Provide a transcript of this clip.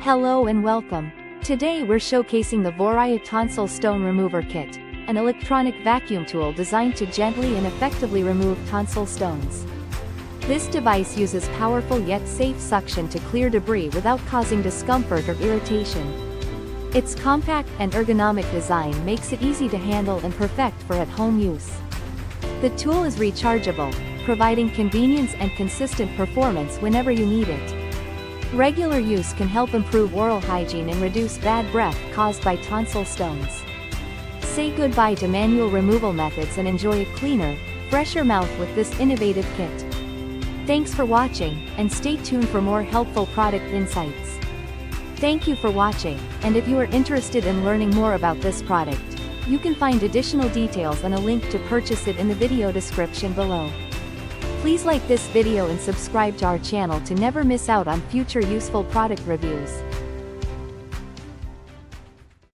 Hello and welcome. Today we're showcasing the Voraiya Tonsil Stone Remover Kit, an electronic vacuum tool designed to gently and effectively remove tonsil stones. This device uses powerful yet safe suction to clear debris without causing discomfort or irritation. Its compact and ergonomic design makes it easy to handle and perfect for at-home use. The tool is rechargeable, providing convenience and consistent performance whenever you need it. Regular use can help improve oral hygiene and reduce bad breath caused by tonsil stones. Say goodbye to manual removal methods and enjoy a cleaner, fresher mouth with this innovative kit. Thanks for watching, and stay tuned for more helpful product insights. Thank you for watching, and if you are interested in learning more about this product, you can find additional details and a link to purchase it in the video description below. Please like this video and subscribe to our channel to never miss out on future useful product reviews.